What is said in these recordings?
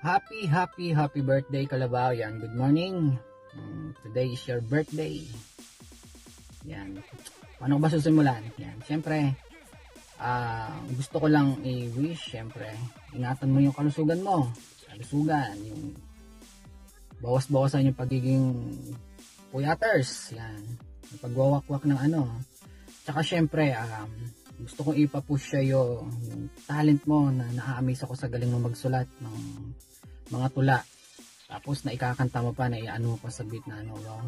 Happy birthday Kalabaw. Yan, good morning. Today is your birthday. Yan. Paano ko ba susimulan? Yan, syempre, gusto ko lang i-wish, syempre, ingatan mo yung kalusugan mo. Kalusugan, yung bawas-bawasan yung pagiging puyaters. Yan. Yung pagwawakwak ng ano. Tsaka syempre, gusto kong ipapush sa'yo yung talent mo na naa-amaze ako sa galing mo magsulat ng mga tula. Tapos na ikakanta mo pa, na i-ano pa sa beat na ano, wow.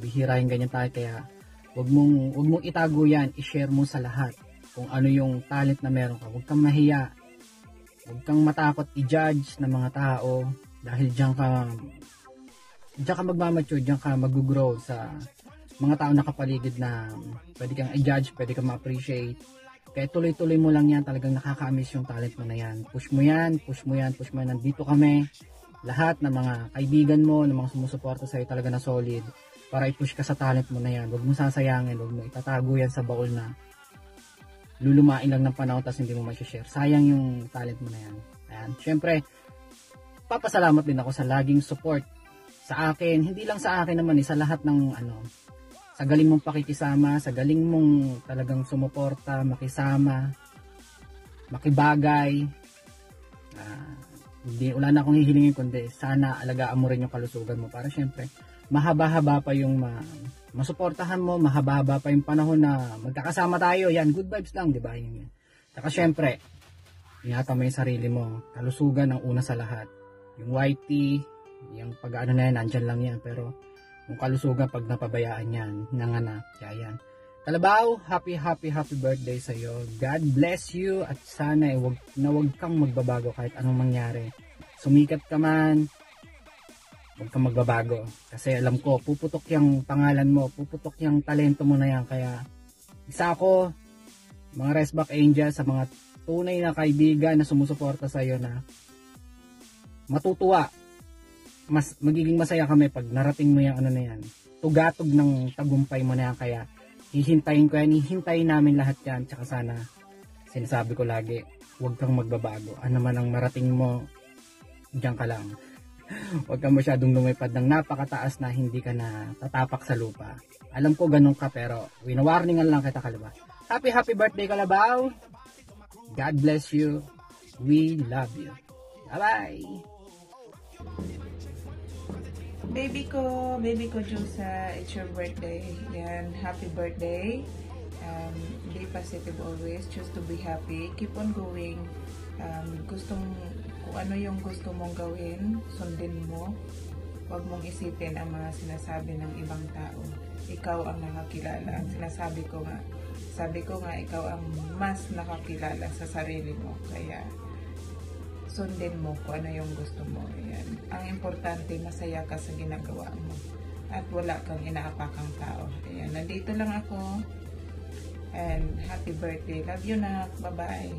Bihira yung ganyan tayo, kaya wag mong itago yan, i-share mo sa lahat kung ano yung talent na meron ka. Huwag kang mahiya, huwag kang matakot i-judge ng mga tao, dahil diyan ka magmamature, diyan ka mag-grow sa mga tao na kapaligid na pwede kang i-judge, pwede kang ma-appreciate. Kaya tuloy-tuloy mo lang yan, talagang nakaka-amaze yung talent mo na yan. Push mo yan. Nandito kami, lahat ng mga kaibigan mo, ng mga sumusuporta sa'yo talaga na solid, para i-push ka sa talent mo na yan. Huwag mo sasayangin, huwag mo itatago yan sa baul na lulumain lang ng panahon tapos hindi mo ma-share. Sayang yung talent mo na yan. Ayan. Syempre, papasalamat din ako sa laging support sa akin, hindi lang sa akin naman, sa lahat ng sa galing mong pakikisama, sa galing mong talagang sumuporta, makisama, makibagay. Wala na akong hihilingin, kundi sana alagaan mo rin yung kalusugan mo, para syempre mahaba-haba pa yung masuportahan mo, mahaba-haba pa yung panahon na magkakasama tayo. Yan, good vibes lang, di ba? Saka syempre, ingatan mo yung sarili mo. Kalusugan ang una sa lahat. Yung YT, yung pag-ano na yan, nandyan lang yan, pero yung kalusugan pag napabayaan yan, nanganak, kaya yan. Kalabaw, happy birthday sa iyo. God bless you, at sana wag kang magbabago kahit anong mangyari. Sumikat ka man, wag kang magbabago. Kasi alam ko, puputok yung pangalan mo, puputok yung talento mo na yan. Kaya isa ako, mga Resback Angels, sa mga tunay na kaibigan na sumusuporta sa iyo, na matutuwa. Magiging masaya kami pag narating mo yung ano na yan, tugatog ng tagumpay mo na yan. Kaya hihintayin ko yan, hihintayin namin lahat yan. Tsaka sana, sinasabi ko lagi, huwag kang magbabago. Ano man ang marating mo, diyan ka lang. Huwag kang masyadong lumipad ng napakataas na hindi ka na tatapak sa lupa. Alam ko ganun ka, pero winawarningan lang kita, Kalabaw. Happy birthday, Kalabaw. God bless you. We love you. Bye-bye. Baby ko Jusa, it's your birthday. Yan, happy birthday. Be positive always. Choose to be happy. Keep on going. Kung ano yung gusto mong gawin, sundin mo. Huwag mong isipin ang mga sinasabi ng ibang tao. Ikaw ang nakakilala. Ang sabi ko nga, ikaw ang mas nakakilala sa sarili mo. Kaya sundin mo kung ano yung gusto mo. Ayan. Ang importante, masaya ka sa ginagawa mo. At wala kang inaapakang tao. Ayan. Nandito lang ako. And happy birthday. Love you na. Bye-bye.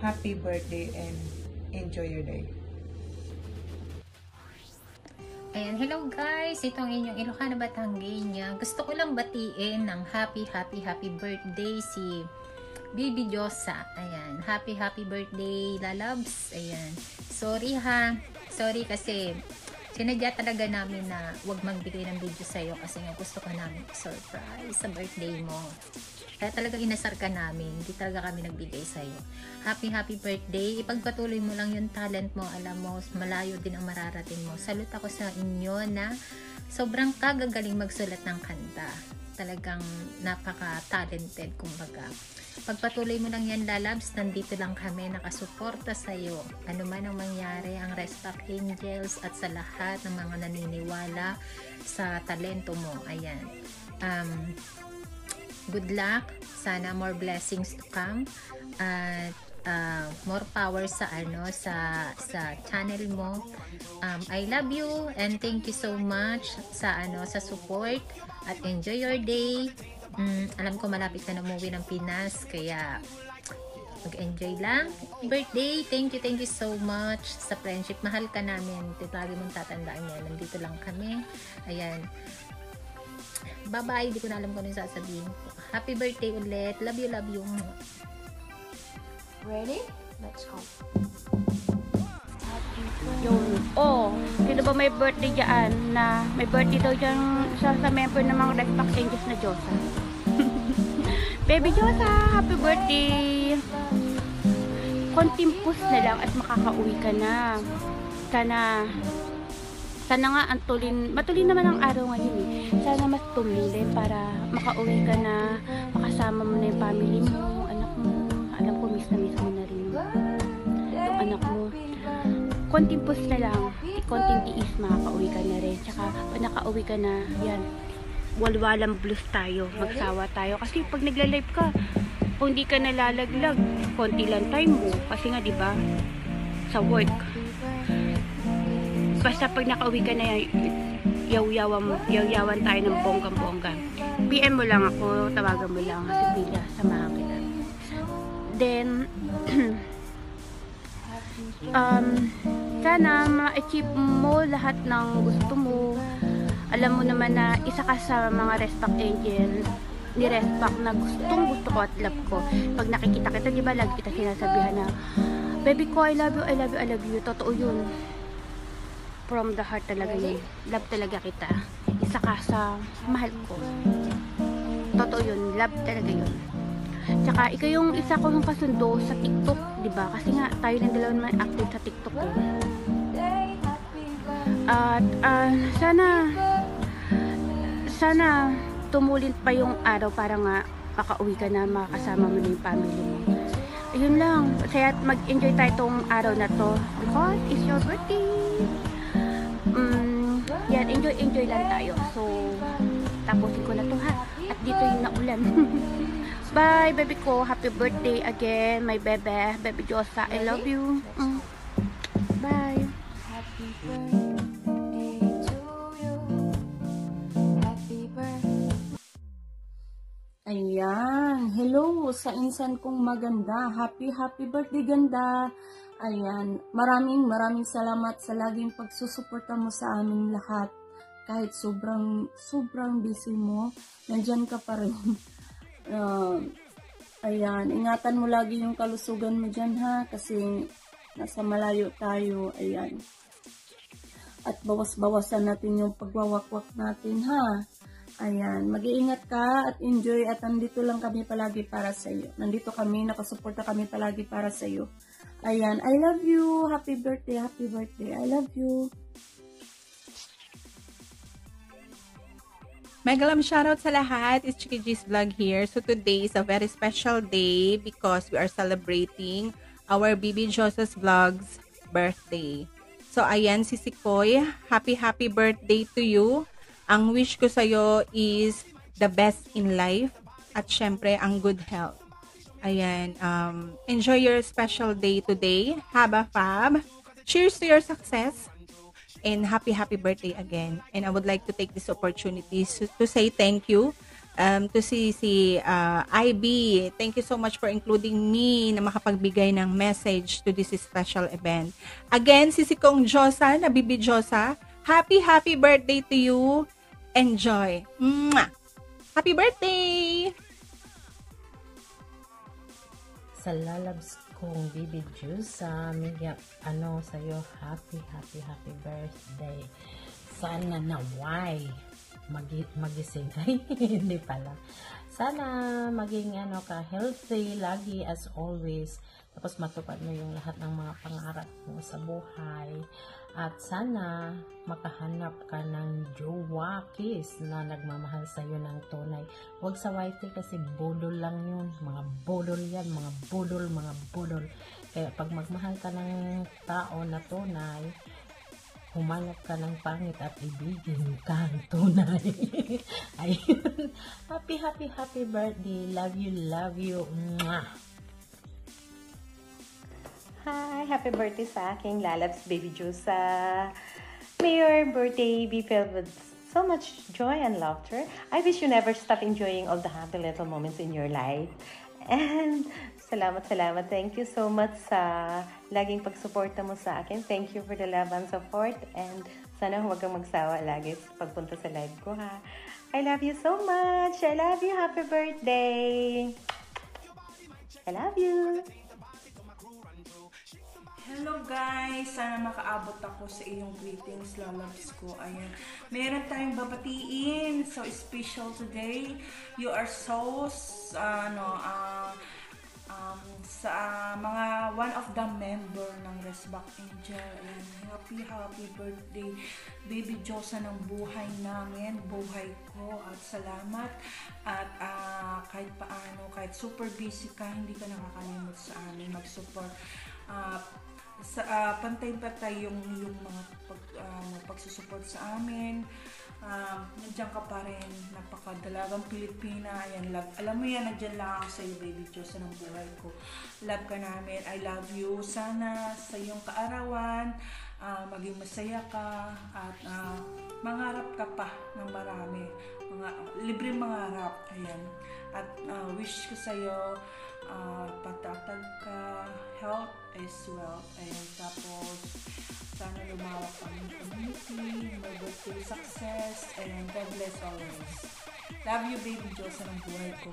Happy birthday and enjoy your day. Ayan, hello guys! Ito ang inyong Ilocana Batangueña. Gusto ko lang batiin ng happy birthday si Baby Diyosa. Ayan. Happy birthday, lalabs. Ayan. Sorry ha. Sorry kasi sinadya talaga namin na wag magbigay ng video sa'yo kasi nga gusto ka namin surprise sa birthday mo. Kaya talaga inasar ka namin. Hindi talaga kami nagbigay sa'yo. Happy birthday. Ipagpatuloy mo lang yung talent mo. Alam mo, malayo din ang mararating mo. Salute ako sa inyo na sobrang kagagaling magsulat ng kanta. Talagang napaka-talented, kumbaga. Pagpatuloy mo lang yan, lalabs, nandito lang kami nakasuporta sa'yo. Ano man ang mangyari, ang Resback Angels at sa lahat ng mga naniniwala sa talento mo. Ayan. Good luck. Sana more blessings to come. At more power sa channel mo. I love you and thank you so much sa support at enjoy your day. Alam ko malapit ka na umuwi ng Pinas, kaya mag-enjoy lang. Birthday, thank you so much sa friendship. Mahal ka namin. Lagi mong tatandaan yan. Nandito lang kami. Ayan. Bye-bye. Hindi ko na alam kung ano yung sasabihin ko. Happy birthday ulit. Love you. Ready? Let's go. Happy Yun. Sino ba may birthday dyan na may birthday daw dyan sa member ng mga Red Pack Angels na Diyosa. Baby Diyosa, happy birthday! Konting push na lang at makakauwi ka na. Sana nga matulin naman ang araw ngayon eh. Sana mas tumili para makauwi ka na, makasama mo na yung family mo, anak mo. Alam ko miss mo na rin yung anak mo. Konting push na lang, konting tiis, makakauwi ka na rin. Tsaka pag nakauwi ka na, yan, walwalang blues tayo, magsawa tayo. Kasi pag nagla-live ka, kung hindi ka nalalaglag, konti lang time mo. Kasi nga, di ba, sa work. Basta pag nakauwi ka na, yaw-yawan tayo ng bonggang-bongga. PM mo lang ako, tawagan mo lang, kasi bila, samahan kita. Then, sana ma-achieve mo lahat ng gusto mo. Alam mo naman na isa ka sa mga Respack Angel ni Respack na gustong gusto ko at love ko. Pag nakikita kita, di ba, lagi kita sinasabihan na, baby ko, I love you, I love you, I love you. Totoo yun. From the heart talaga yun. Love talaga kita. Isa ka sa mahal ko. Totoo yun. Love talaga yun. Tsaka, ikaw yung isa ko yung kasundo sa TikTok, di ba? Kasi nga, tayo lang dalawa naman active sa TikTok eh. At, sana tumulin pa yung araw para nga makauwi ka na, makakasama mo na yung family mo. Ayun lang. Kaya mag-enjoy tayo tong araw na to because it's your birthday. Yan, enjoy lang tayo. So, tapusin ko na to ha. At dito yung naulan. Bye, baby ko. Happy birthday again, my baby Diyosa. I love you. Bye. Happy birthday to you. Happy birthday. Ayan. Hello sa insan kong maganda. Happy birthday, ganda. Ayan. Maraming salamat sa laging pagsusuporta mo sa aming lahat. Kahit sobrang busy mo, nandyan ka pa rin. Ayan, ingatan mo lagi yung kalusugan mo dyan ha, kasi nasa malayo tayo, ayan. At bawas-bawasan natin yung pagwawakwak natin ha. Ayan, mag-iingat ka at enjoy at nandito lang kami palagi para sa iyo. Nandito kami, nakasuporta kami palagi para sa iyo. Ayan, I love you. Happy birthday, I love you. Megalam shoutout sa lahat. It's Chiki G's Vlog here. So today is a very special day because we are celebrating our Bibi Josa's Vlog's birthday. So ayan, si Sikoy, happy birthday to you. Ang wish ko sa'yo is the best in life at syempre ang good health. Ayan, enjoy your special day today. Have a fab. Cheers to your success. And happy birthday again. And I would like to take this opportunity to say thank you to si IB. Thank you so much for including me na makapagbigay ng message to this special event. Again, si Kong Diyosa, na Bibi Diyosa, happy birthday to you. Enjoy. Mwah! Happy birthday! Sa lalabs kong Bibi Diyosa, sa'yo, happy birthday. Sana naway magising ay hindi pala. Sana maging ka healthy lagi as always. Tapos matupad mo yung lahat ng mga pangarap mo sa buhay. At sana makahanap ka ng jowa kiss na nagmamahal sa'yo ng tunay. Huwag sa wifey kasi budol lang yun. Mga budol yan, mga budol. Kaya pag magmahal ka ng tao na tunay, humanap ka ng pangit at ibigin ka ng tunay. Ayun. Happy birthday. Love you. Mwah! Hi! Happy birthday sa aking lalabs, Baby Diyosa. May your birthday be filled with so much joy and laughter. I wish you never stop enjoying all the happy little moments in your life. And salamat. Thank you so much sa laging pagsuporta mo sa akin. Thank you for the love and support. And sana huwag kang magsawa lagi sa pagpunta sa live ko ha. I love you so much. I love you. Happy birthday. I love you. Hello guys! Sana makaabot ako sa iyong greetings, lalabs ko. Ayan. Meron tayong babatiin. So special today. You are so, sa mga one of the member ng Resback Angel. Ayan. Happy birthday, Baby Diyosa ng buhay namin, buhay ko. At salamat. At kahit paano, kahit super busy ka, hindi ka nakakalimot sa amin mag-support. Pantay-pantay yung mga pagsusupport sa amin. Nandiyan ka pa rin, napakadalagang Pilipina. Ayan, love. Alam mo yan, nandiyan lang ako sa iyo, Baby Diyosa ng buhay ko. Love ka namin, I love you. Sana sa iyong kaarawan, maging masaya ka at mangarap ka pa ng marami. Libreng mangarap. Ayan. At wish ko sa iyo, patatag ka, health is wealth. Ayan, tapos sana lumawak ang community, may birthday success, and God bless always. Love you, Baby Diyosa ng buhay ko.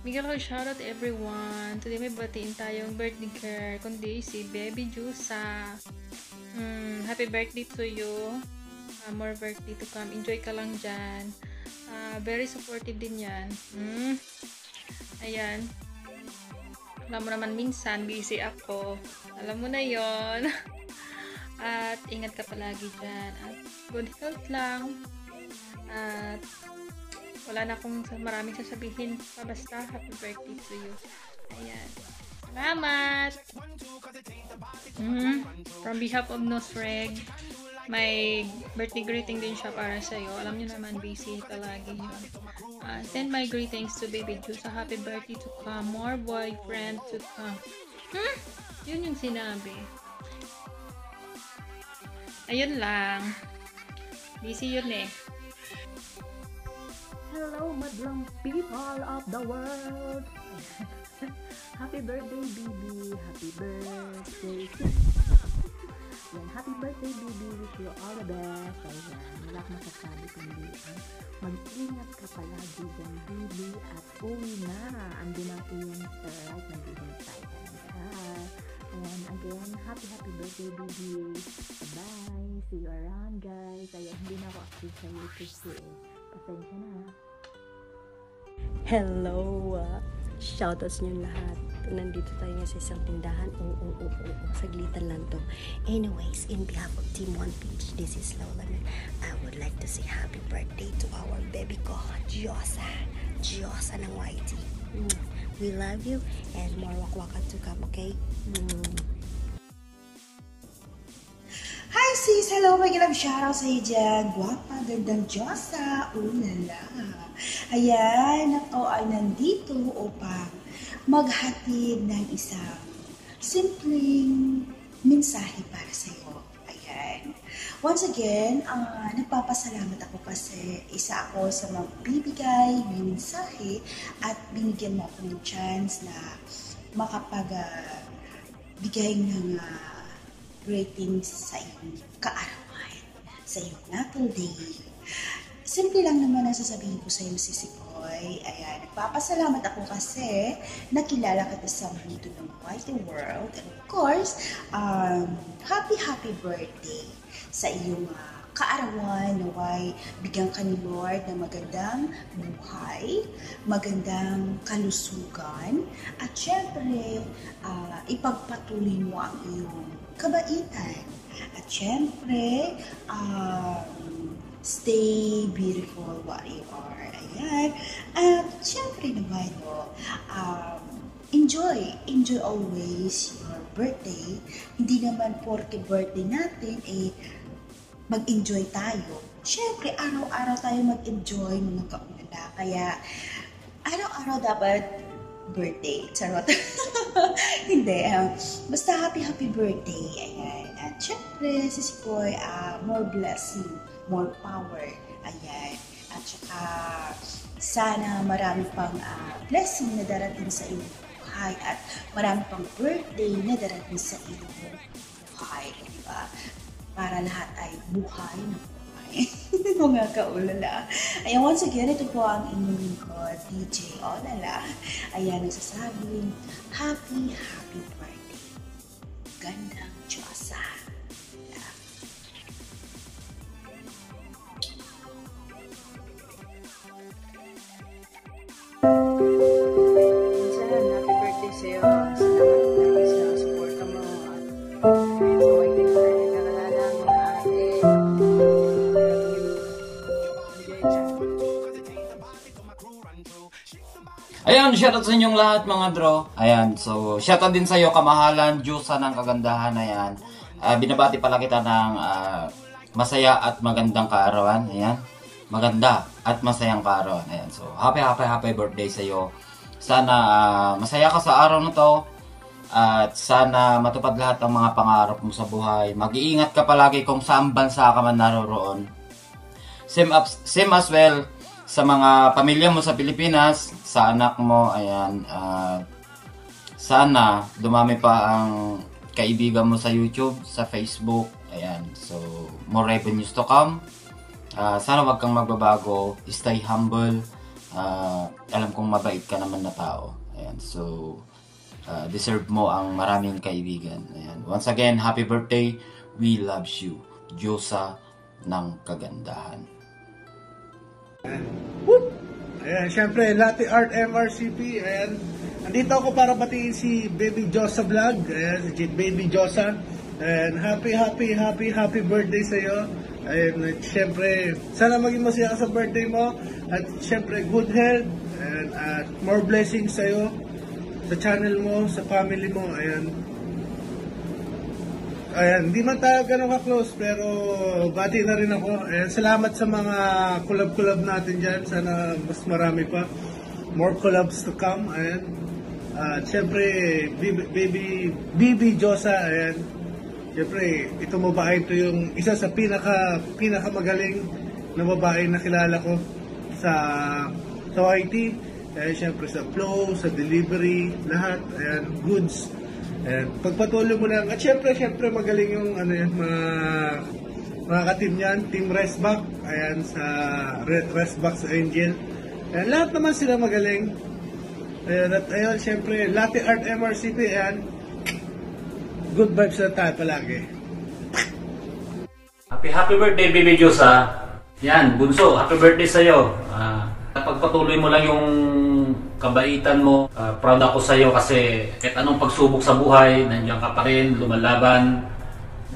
Miguel, shoutout everyone. Today may batiin tayong birthday girl, kundi si Baby Diyosa. Happy birthday to you. More birthday to come. Enjoy ka lang dyan. Very supportive din yan. Ayan. Alam mo naman minsan, busy ako. Alam mo na yon. At ingat ka palagi dyan. At good health lang. At wala na akong maraming sasabihin. Basta happy birthday to you. Ayan. Salamat! From behalf of Nosreg, may birthday greeting din siya para sa'yo. Alam niyo naman, busy palagi yun. Send my greetings to Baby Diyosa. Happy birthday to come. More boyfriend to come. Yun yung sinabi. Ayun lang. Busy yun eh. Hello, madlang people of the world. Happy birthday, baby. Happy birthday. Yan, happy birthday, baby. Wish you all the best. Ayan, wala akong masasabi kundi mag-ingat ka palagi dyan, baby. At uwi na. Andun ang iyong right na bibintay. Ayan, again, happy birthday, baby. Bye. See you around, guys. Ayan, hindi na ako active sa YouTube eh. Pasensya na. Hello! Shoutouts nyo lahat. Nandito tayo nga sa isang tindahan. Saglitan lang to. Anyways, in behalf of Team One Peach, this is Lola. I would like to say happy birthday to our baby ko, Diyosa. Diyosa ng YT. We love you and more wakwaka to come, okay? Hi sis! Hello! May ganap shoutout sa iyo dyan. Guwapa, gandang Diyosa. Ulala. Ayan, ako ay nandito upang maghatid ng isang simpleng mensahe para sa iyo. Ayan. Once again, nagpapasalamat ako kasi isa ako sa magbibigay ng mensahe at binigyan mo ako ng chance na makapagbigay ng ratings sa iyong kaarawan, sa iyong natal day. Simple lang naman ang sasabihin ko sa iyo, Sisi Koy. Ayan, nagpapasalamat ako kasi nakilala kita sa mundo ng white world. And of course, happy birthday sa iyong kaarawan. Naway bigyan ka ni Lord ng magandang buhay, magandang kalusugan, at syempre, ipagpatuloy mo ang iyong kabaitan. At syempre, stay beautiful what you are. Ayan. At syempre naman, enjoy always your birthday. Hindi naman porke birthday natin, mag-enjoy tayo. Syempre, araw-araw tayo mag-enjoy mga kaunala. Kaya, araw-araw dapat birthday. Charot. Hindi. Basta happy birthday. Ayan. At syempre, Sisi Koy, more blessing, more power. Ayan. At saka, sana marami pang blessing na darating sa iyong buhay at marami pang birthday na darating sa iyong buhay. Diba? Para lahat ay buhay na buhay. eh. Mga kaulala. Ayan, once again, ito po ang inyong lingkod, DJ Olala. Ayan, nagsasabing, happy birthday. Gandang Diyosa. Happy birthday sa'yo. Salamat dahil sa support mo. At sa way din tayo nagkakalala mo na ate. Ayan, shoutout sa inyong lahat mga bro. Ayan, so shoutout din sa iyo, kamahalan, Diyosa ng kagandahan. Ayan, binabati pala kita ng masaya at magandang kaarawan. Ayan, maganda at masayang kaarawan. Ayan, so happy birthday sa iyo. Sana masaya ka sa araw na to. At sana matupad lahat ng mga pangarap mo sa buhay. Mag-iingat ka palagi kung saan bansa ka man naroroon. Same as well sa mga pamilya mo sa Pilipinas, sa anak mo. Ayan, sana dumami pa ang kaibigan mo sa YouTube, sa Facebook. Ayan, so more revenues to come. Sana wag kang magbabago, stay humble. Alam kong mabait ka naman na tao. Ayan, so deserve mo ang maraming kaibigan. Ayan. Once again, happy birthday. We love you. Diyosa ng kagandahan. Ayan, syempre, Latte Art MRCP. Ayan, andito ako para batiin si Baby Diyosa Vlog. Ayan, si Baby Diyosa. And happy birthday sa iyo. Ayan, syempre, sana maging masaya ka sa birthday mo. At syempre, good health. And more blessings sa iyo. Sa channel mo, sa family mo. Ayan. Ayan, hindi man tayo ganun ka-close, pero bati na rin ako. Ayan, salamat sa mga collab natin dyan. Sana mas marami pa. More collabs to come. Ayan. Siyempre, Baby Diyosa. Ayan. Siyempre, ito babae, ito yung isa sa pinakamagaling na babae na kilala ko sa YT. Siyempre sa flow, sa delivery, lahat. Ayan, goods. Ayan, pagpatuloy mo lang. At siyempre magaling yung mga ka-team niyan, Team Resback. Ayan, sa Resback sa Angel. Ayan, lahat naman sila magaling. Ayan, at ayun, siyempre, Latte Art MRCP. Ayan, good vibes na tayo palagi. Happy birthday, Baby Diyosa. Yan, bunso, happy birthday sa'yo. Pagpatuloy mo lang yung kabaitan mo. Proud ako sa iyo kasi kahit anong pagsubok sa buhay, nandiyan ka pa rin, lumalaban.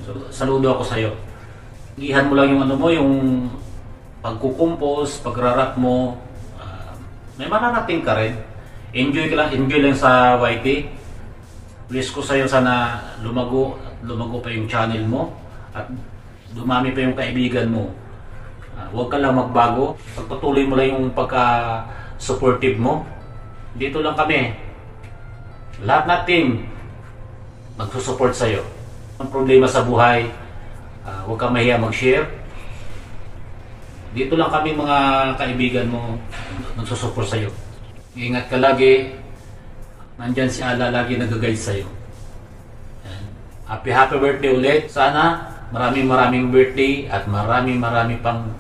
So, saludo ako sa iyo. Igihan mo lang yung yung pagkukumpos, pagrarap mo. May mararating ka rin. Enjoy lang sa YT. Wish ko sa iyo sana lumago pa yung channel mo at dumami pa yung kaibigan mo. Huwag ka lang magbago. Pagpatuloy mo lang yung pagka-supportive mo. Dito lang kami. Lahat na team magsusupport sa'yo. Ang problema sa buhay, huwag kang mahiya mag-share. Dito lang kami mga kaibigan mo magsusupport sa'yo. Ingat ka lagi. Nandyan si Allah lagi nag-guide sa'yo. Happy birthday ulit. Sana maraming birthday at marami pang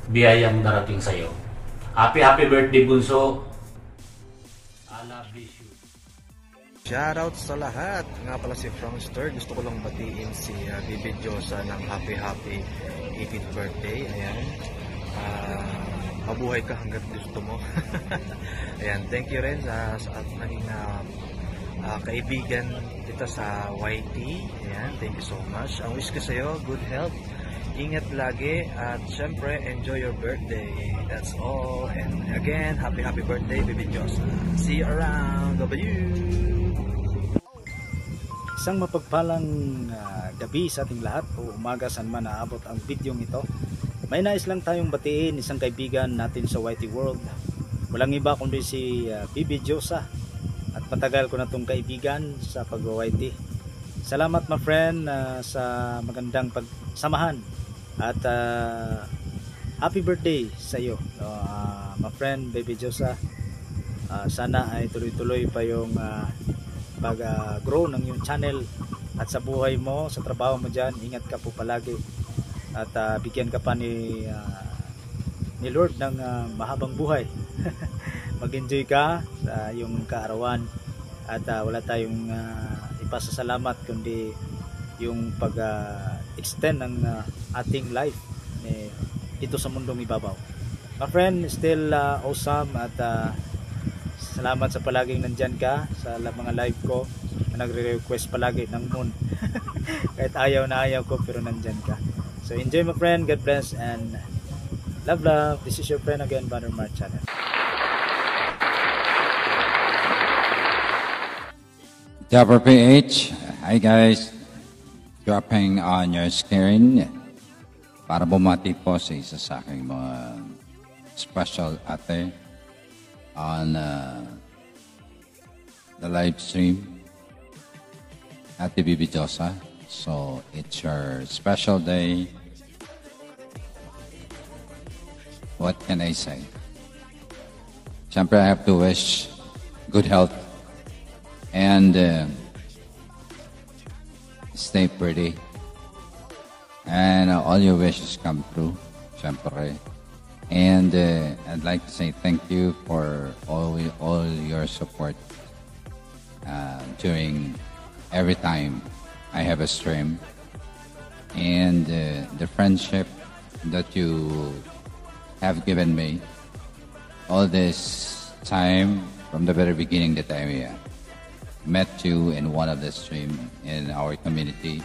biyayang darating sa iyo. Happy birthday, bunso. Allah bless you. Shoutout sa lahat. Nga pala si Frankster. Gusto ko lang batiin si Baby Diyosa ng happy 18th birthday. Ayan. Mabuhay ka hanggat gusto mo. Ayan. Thank you rin sa naging kaibigan dito sa YT. Ayan, thank you so much. Ang wish ko sa iyo, good health, ingat lagi, at syempre enjoy your birthday. That's all. And again, happy birthday, Baby Diyosa. See you around. Bye-bye. Isang mapagpalang gabi sa ating lahat o umaga saan man naabot ang bidyong ito. May nais lang tayong batiin isang kaibigan natin sa YT World. Walang iba kundi si Baby Diyosa. At matagal ko na itong kaibigan sa pag-YT. Salamat my friend sa magandang pagsamahan. At happy birthday sa iyo, my friend Baby Diyosa. Sana ay tuloy-tuloy pa yung pag-grow ng yung channel. At sa buhay mo, sa trabaho mo dyan, ingat ka po palagi. at bigyan ka pa ni Lord ng mahabang buhay. Mag-enjoy ka sa iyong kaarawan at wala tayong ipasasalamat kundi yung pag-extend ng ating life dito sa mundong ibabaw. My friend, still awesome at salamat sa palaging nandyan ka sa mga live ko na nagre-request palagi ng moon. Kahit ayaw na ayaw ko pero nandyan ka. So enjoy my friend, God bless and love love. This is your friend again, Brother Mark Channel. Dapper PH, hi guys, dropping on your screen para bumati po sa isa sa aking mga special ate on the live stream, Ate Bibi Josa. So it's your special day. What can I say? Siyempre, I have to wish good health and stay pretty and all your wishes come true, siyempre. And I'd like to say thank you for all your support during every time I have a stream, and the friendship that you have given me all this time from the very beginning that I met you in one of the stream in our community.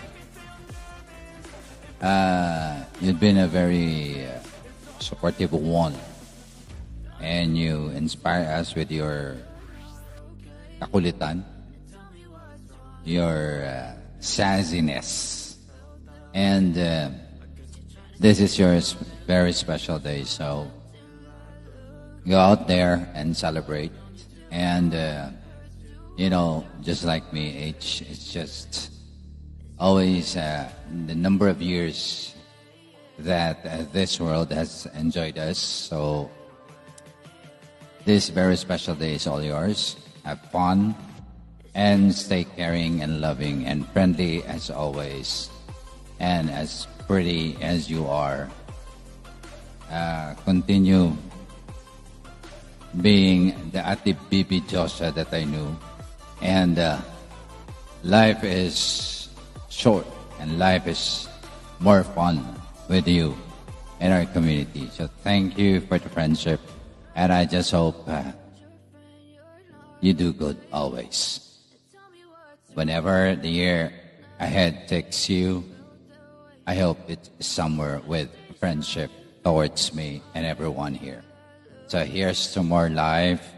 You've been a very supportive one, and you inspire us with your kakulitan, your sassiness, and this is your very special day, so go out there and celebrate. And you know, just like me, it's just always the number of years that this world has enjoyed us. So this very special day is all yours. Have fun and stay caring and loving and friendly as always, and as pretty as you are. Continue being the Ate Bibi Josa that I knew. And life is short and life is more fun with you in our community. So thank you for the friendship, and I just hope you do good always. Whenever the year ahead takes you, I hope it's somewhere with friendship towards me and everyone here. So here's to more life,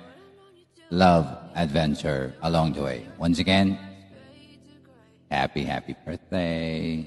love, adventure along the way. Once again, happy birthday.